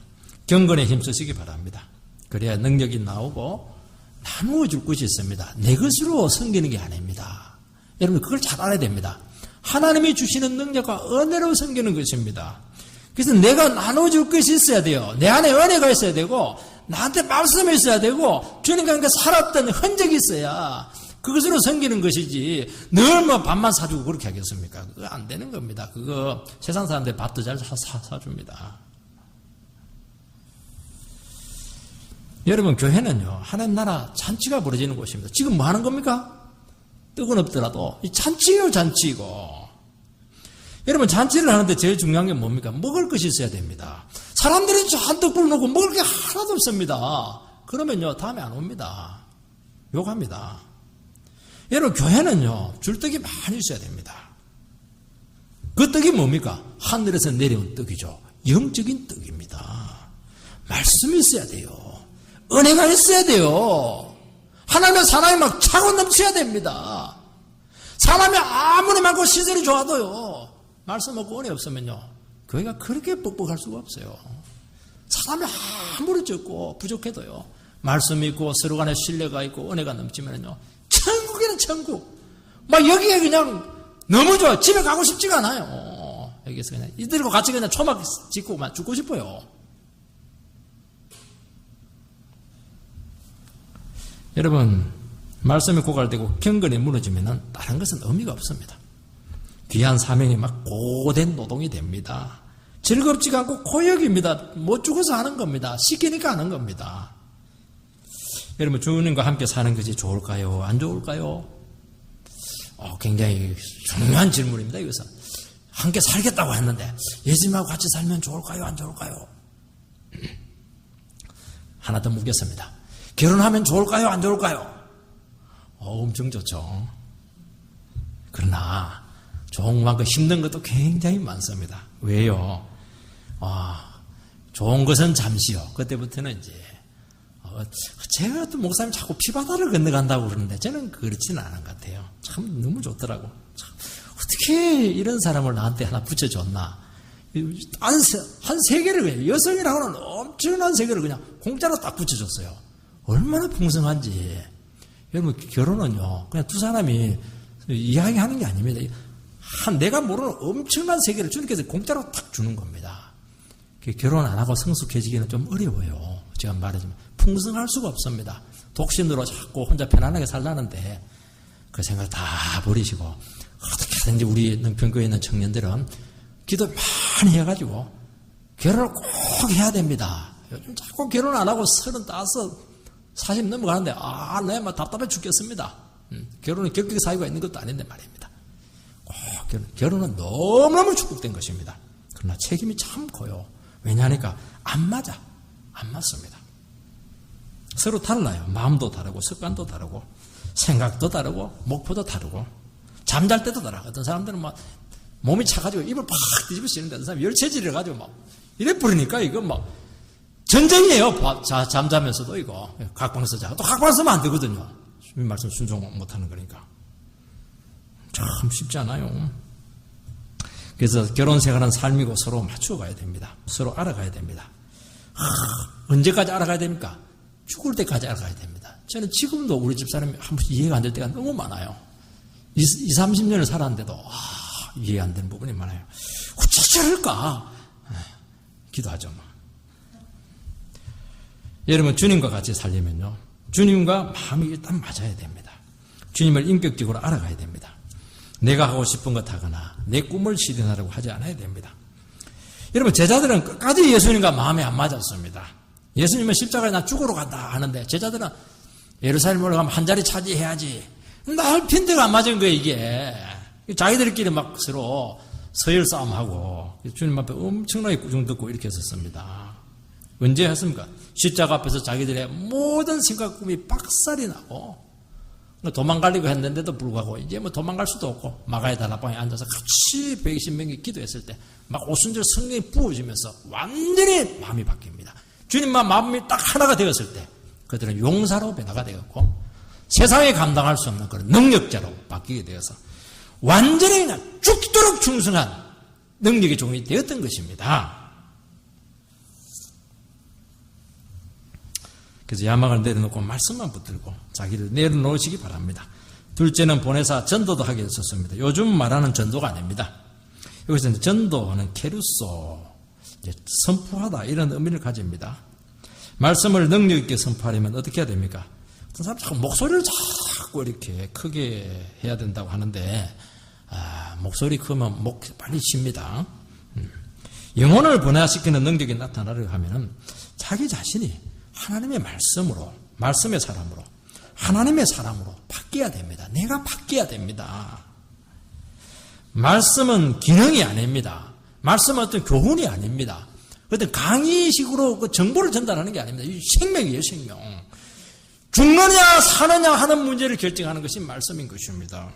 경건에 힘쓰시기 바랍니다. 그래야 능력이 나오고 나누어 줄 것이 있습니다. 내 것으로 섬기는 게 아닙니다. 여러분, 그걸 잘 알아야 됩니다. 하나님이 주시는 능력과 은혜로 섬기는 것입니다. 그래서 내가 나누어 줄 것이 있어야 돼요. 내 안에 은혜가 있어야 되고 나한테 말씀이 있어야 되고 주님과 함께 살았던 흔적이 있어야 그것으로 섬기는 것이지 늘 뭐 밥만 사주고 그렇게 하겠습니까? 그거 안 되는 겁니다. 그거 세상 사람들 밥도 잘 사줍니다. 여러분, 교회는요, 하나님 나라 잔치가 벌어지는 곳입니다. 지금 뭐 하는 겁니까? 떡은 없더라도 이 잔치예요, 잔치이고. 여러분, 잔치를 하는데 제일 중요한 게 뭡니까? 먹을 것이 있어야 됩니다. 사람들이 잔뜩 불러놓고 먹을 게 하나도 없습니다. 그러면요, 다음에 안 옵니다. 욕합니다. 여러분, 교회는요, 줄 떡이 많이 있어야 됩니다. 그 떡이 뭡니까? 하늘에서 내려온 떡이죠. 영적인 떡입니다. 말씀이 있어야 돼요. 은혜가 있어야 돼요. 하나님의 사랑이 막 차고 넘쳐야 됩니다. 사람이 아무리 많고 시설이 좋아도요, 말씀 없고 은혜 없으면요, 교회가 그렇게 뻑뻑할 수가 없어요. 사람이 아무리 적고 부족해도요, 말씀이 있고 서로 간에 신뢰가 있고 은혜가 넘치면요, 천국이란 천국. 막 여기에 그냥 너무 좋아. 집에 가고 싶지가 않아요. 여기서 그냥 이들과 같이 그냥 초막 짓고만 죽고 싶어요. 여러분, 말씀이 고갈되고 경건이 무너지면 다른 것은 의미가 없습니다. 귀한 사명이 막 고된 노동이 됩니다. 즐겁지가 않고 고역입니다. 못 죽어서 하는 겁니다. 시키니까 하는 겁니다. 여러분, 주님과 함께 사는 것이 좋을까요? 안 좋을까요? 굉장히 중요한 질문입니다. 이것은 함께 살겠다고 했는데 예수님하고 같이 살면 좋을까요? 안 좋을까요? 하나 더 묻겠습니다. 결혼하면 좋을까요? 안 좋을까요? 엄청 좋죠. 그러나 좋은 만큼 힘든 것도 굉장히 많습니다. 왜요? 좋은 것은 잠시요. 그때부터는 이제 제가 또 목사님 자꾸 피바다를 건너간다고 그러는데 저는 그렇지는 않은 것 같아요. 참 너무 좋더라고. 참, 어떻게 이런 사람을 나한테 하나 붙여줬나. 한 세 개를 그냥 여성이라고는 엄청난 세 개를 그냥 공짜로 딱 붙여줬어요. 얼마나 풍성한지. 여러분, 결혼은요, 그냥 두 사람이 이야기하는 게 아닙니다. 내가 모르는 엄청난 세계를 주님께서 공짜로 탁 주는 겁니다. 결혼 안 하고 성숙해지기는 좀 어려워요. 제가 말하지만 풍성할 수가 없습니다. 독신으로 자꾸 혼자 편안하게 살라는데 그 생각 다 버리시고 어떻게든지 우리 능평교에 있는 청년들은 기도 많이 해가지고 결혼을 꼭 해야 됩니다. 요즘 자꾸 결혼 안 하고 35, 40 넘어가는데 네, 막 답답해 죽겠습니다. 결혼은 격격의 사유가 있는 것도 아닌데 말입니다. 꼭 결혼은 너무너무 축복된 것입니다. 그러나 책임이 참 커요. 왜냐하니까 안 맞습니다. 서로 달라요. 마음도 다르고 습관도 다르고 생각도 다르고 목표도 다르고 잠잘 때도 다르고 어떤 사람들은 막 몸이 차가지고 입을 팍 뒤집어 쓰는데 어떤 사람은 열체질을 가지고 막 이래 버리니까 이거 막 전쟁이에요. 잠자면서도 이거 각방서 자고 또 각방 쓰면 안 되거든요. 주님 말씀 순종 못하는 거니까 참 쉽지 않아요. 그래서 결혼 생활은 삶이고 서로 맞추어 가야 됩니다. 서로 알아가야 됩니다. 언제까지 알아가야 됩니까? 죽을 때까지 알아가야 됩니다. 저는 지금도 우리 집사람이 한 번씩 이해가 안 될 때가 너무 많아요. 20, 30년을 살았는데도 이해 안 되는 부분이 많아요. 어째 저럴까? 기도하죠. 여러분 주님과 같이 살려면요. 주님과 마음이 일단 맞아야 됩니다. 주님을 인격적으로 알아가야 됩니다. 내가 하고 싶은 것 하거나 내 꿈을 실현하려고 하지 않아야 됩니다. 여러분 제자들은 끝까지 예수님과 마음이 안 맞았습니다. 예수님은 십자가에 나 죽으러 간다 하는데 제자들은 예루살렘으로 가면 한 자리 차지해야지. 넓힌 데가 안 맞은 거예요 이게. 자기들끼리 막 서로 서열 싸움하고 주님 앞에 엄청나게 꾸중듣고 이렇게 했었습니다. 언제 했습니까? 십자가 앞에서 자기들의 모든 생각 꿈이 빡살이 나고 도망가려고 했는데도 불구하고 이제 뭐 도망갈 수도 없고 마가의 다락방에 앉아서 같이 120명이 기도했을 때 막 오순절 성령이 부어지면서 완전히 마음이 바뀝니다. 주님만 마음이 딱 하나가 되었을 때 그들은 용사로 변화가 되었고 세상에 감당할 수 없는 그런 능력자로 바뀌게 되어서 완전히 그냥 죽도록 충성한 능력의 종이 되었던 것입니다. 그래서 야망을 내려놓고 말씀만 붙들고 자기를 내려놓으시기 바랍니다. 둘째는 보내사 전도도 하게 했었습니다. 요즘 말하는 전도가 아닙니다. 여기서 전도는 케루소, 선포하다 이런 의미를 가집니다. 말씀을 능력 있게 선포하려면 어떻게 해야 됩니까? 어떤 사람 자꾸 목소리를 자꾸 이렇게 크게 해야 된다고 하는데 목소리 크면 목 빨리 쉽니다. 영혼을 분화시키는 능력이 나타나려고 하면은 자기 자신이 하나님의 말씀으로, 말씀의 사람으로, 하나님의 사람으로 바뀌어야 됩니다. 내가 바뀌어야 됩니다. 말씀은 기능이 아닙니다. 말씀은 어떤 교훈이 아닙니다. 어떤 강의식으로 그 정보를 전달하는 게 아닙니다. 이 생명이에요, 생명. 죽느냐 사느냐 하는 문제를 결정하는 것이 말씀인 것입니다.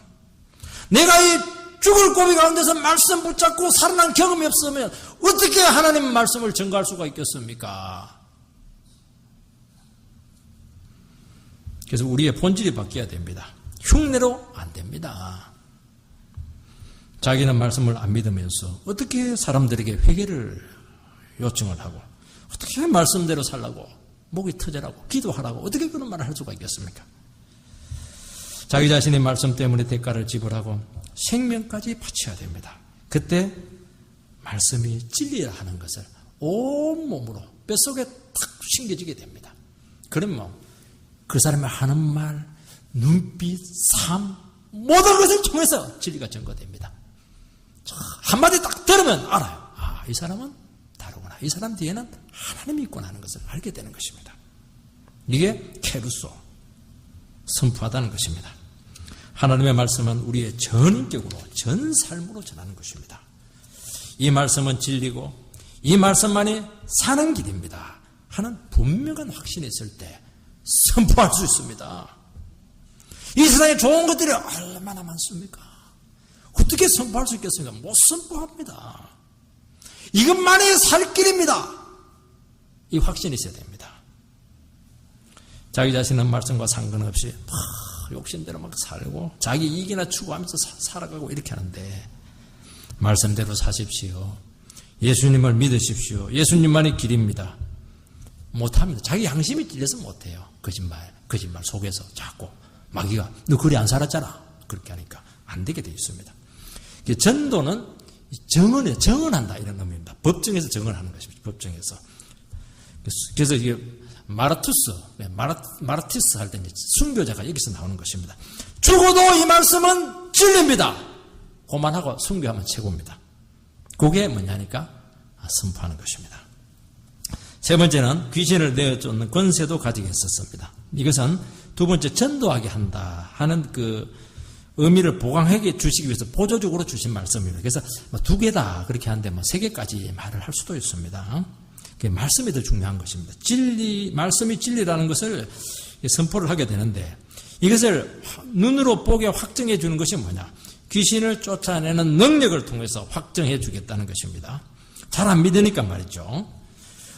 내가 이 죽을 고비 가운데서 말씀 붙잡고 살아난 경험이 없으면 어떻게 하나님의 말씀을 전가할 수가 있겠습니까? 그래서 우리의 본질이 바뀌어야 됩니다. 흉내로 안 됩니다. 자기는 말씀을 안 믿으면서 어떻게 사람들에게 회개를 요청을 하고 어떻게 말씀대로 살라고 목이 터져라고 기도하라고 어떻게 그런 말을 할 수가 있겠습니까? 자기 자신의 말씀 때문에 대가를 지불하고 생명까지 바쳐야 됩니다. 그때 말씀이 진리라 하는 것을 온몸으로 뼛속에 탁 심겨지게 됩니다. 그러면 그 사람이 하는 말, 눈빛, 삶 모든 것을 통해서 진리가 증거됩니다. 한마디 딱 들으면 알아요. 이 사람은 다르구나. 이 사람 뒤에는 하나님이 있구나 하는 것을 알게 되는 것입니다. 이게 케루소, 선포하다는 것입니다. 하나님의 말씀은 우리의 전인격으로, 전 삶으로 전하는 것입니다. 이 말씀은 진리고 이 말씀만이 사는 길입니다 하는 분명한 확신이 있을 때 선포할 수 있습니다. 이 세상에 좋은 것들이 얼마나 많습니까? 어떻게 선포할 수 있겠습니까? 못 선포합니다. 이것만이 살 길입니다. 이 확신이 있어야 됩니다. 자기 자신은 말씀과 상관없이 욕심대로 막 살고 자기 이익이나 추구하면서 살아가고 이렇게 하는데 말씀대로 사십시오. 예수님을 믿으십시오. 예수님만이 길입니다. 못합니다. 자기 양심이 찔려서 못해요. 거짓말 속에서 자꾸 마귀가 너 그리 안 살았잖아. 그렇게 하니까 안 되게 되어 있습니다. 전도는 정언한다 이런 의미입니다. 법정에서 정언하는 것입니다. 법정에서. 그래서 이게 마르티스 할 때 순교자가 여기서 나오는 것입니다. 죽어도 이 말씀은 진리입니다. 그만하고 순교하면 최고입니다. 그게 뭐냐니까 선포하는 것입니다. 세 번째는 귀신을 내어쫓는 권세도 가지게 했었습니다. 이것은 두 번째 전도하게 한다 하는 그 의미를 보강하게 주시기 위해서 보조적으로 주신 말씀입니다. 그래서 두 개다 그렇게 하는데 세 개까지 말을 할 수도 있습니다. 말씀이 더 중요한 것입니다. 말씀이 진리라는 것을 선포를 하게 되는데 이것을 눈으로 보게 확정해 주는 것이 뭐냐? 귀신을 쫓아내는 능력을 통해서 확정해 주겠다는 것입니다. 잘 안 믿으니까 말이죠.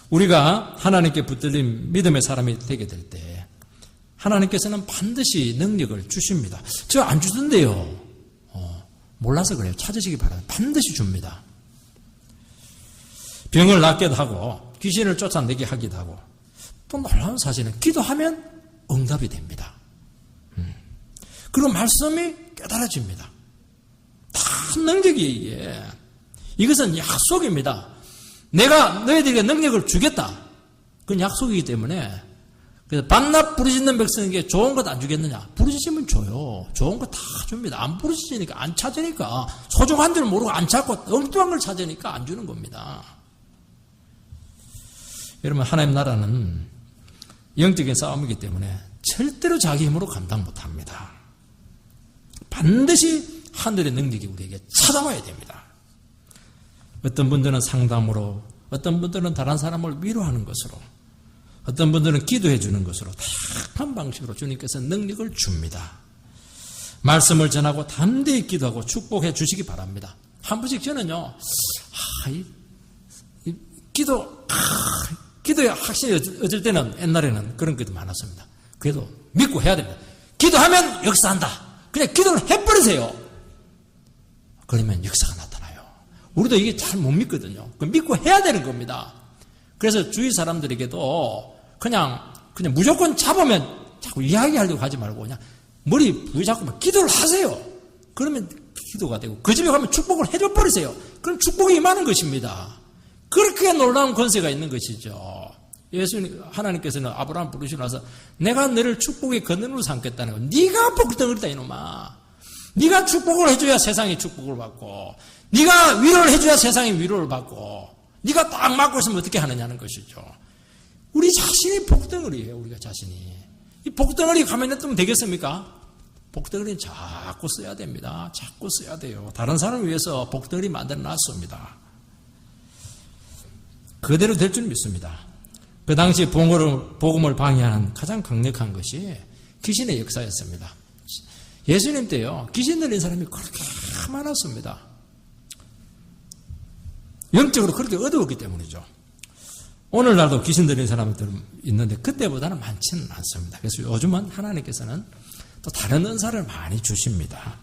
우리가 하나님께 붙들린 믿음의 사람이 되게 될 때 하나님께서는 반드시 능력을 주십니다. 저 안 주던데요. 몰라서 그래요. 찾으시기 바랍니다. 반드시 줍니다. 병을 낫게도 하고 귀신을 쫓아내게 하기도 하고 또 놀라운 사실은 기도하면 응답이 됩니다. 그리고 말씀이 깨달아집니다. 다 능력이 이것은 약속입니다. 내가 너희들에게 능력을 주겠다. 그건 약속이기 때문에 그래서 반납 부르짖는 백성에게 좋은 것 안 주겠느냐? 부르짖으면 줘요. 좋은 거 다 줍니다. 안 부르짖으니까 안 찾으니까 소중한 줄 모르고 안 찾고 엉뚱한 걸 찾으니까 안 주는 겁니다. 여러분 하나님 나라는 영적인 싸움이기 때문에 절대로 자기 힘으로 감당 못합니다. 반드시 하늘의 능력이 우리에게 찾아와야 됩니다. 어떤 분들은 상담으로, 어떤 분들은 다른 사람을 위로하는 것으로, 어떤 분들은 기도해 주는 것으로 다양한 방식으로 주님께서 능력을 줍니다. 말씀을 전하고 담대히 기도하고 축복해 주시기 바랍니다. 한 번씩 저는요, 기도에 확실히 얻을 때는 옛날에는 그런 것도 많았습니다. 그래도 믿고 해야 됩니다. 기도하면 역사한다. 그냥 기도를 해버리세요. 그러면 역사가 나타나요. 우리도 이게 잘 못 믿거든요. 믿고 해야 되는 겁니다. 그래서 주위 사람들에게도 그냥 무조건 잡으면 자꾸 이야기하려고 하지 말고 그냥 머리 부여잡고 기도를 하세요. 그러면 기도가 되고 그 집에 가면 축복을 해줘 버리세요. 그럼 축복이 임하는 것입니다. 그렇게 놀라운 권세가 있는 것이죠. 하나님께서는 아브라함 부르시고 나서 내가 너를 축복의 근원으로 삼겠다는 거. 네가 복덩어리다 이놈아. 네가 축복을 해줘야 세상이 축복을 받고 네가 위로를 해줘야 세상이 위로를 받고 네가 딱 맞고 있으면 어떻게 하느냐는 것이죠. 우리 자신이 복덩어리예요. 우리가 자신이. 이 복덩어리 가만히 냅두면 되겠습니까? 복덩어리는 자꾸 써야 됩니다. 자꾸 써야 돼요. 다른 사람을 위해서 복덩어리 만들어 놨습니다. 그대로 될 줄 믿습니다. 그 당시 복음을 방해하는 가장 강력한 것이 귀신의 역사였습니다. 예수님 때요, 귀신 들린 사람이 그렇게 많았습니다. 영적으로 그렇게 어두웠기 때문이죠. 오늘날도 귀신 들린 사람들 있는데 그때보다는 많지는 않습니다. 그래서 요즘은 하나님께서는 또 다른 은사를 많이 주십니다.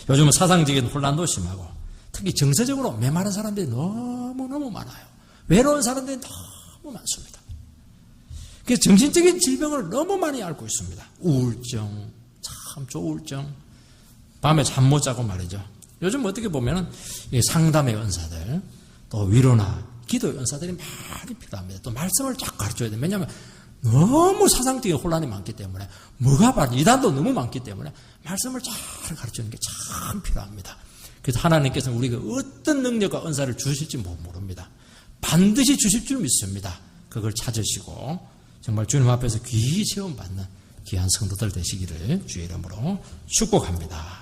요즘은 사상적인 혼란도 심하고 특히 정서적으로 메마른 사람들이 너무너무 많아요. 외로운 사람들이 너무 많습니다. 그래서 정신적인 질병을 너무 많이 앓고 있습니다. 우울증, 참 조울증, 밤에 잠 못 자고 말이죠. 요즘 어떻게 보면은 상담의 은사들, 또 위로나 기도의 은사들이 많이 필요합니다. 또 말씀을 쫙 가르쳐야 돼요. 왜냐하면 너무 사상적인 혼란이 많기 때문에 뭐가 바로 이단도 너무 많기 때문에 말씀을 잘 가르치는 게 참 필요합니다. 그래서 하나님께서는 우리가 어떤 능력과 은사를 주실지 모릅니다. 반드시 주실 줄 믿습니다. 그걸 찾으시고 정말 주님 앞에서 귀히 체험받는 귀한 성도들 되시기를 주의 이름으로 축복합니다.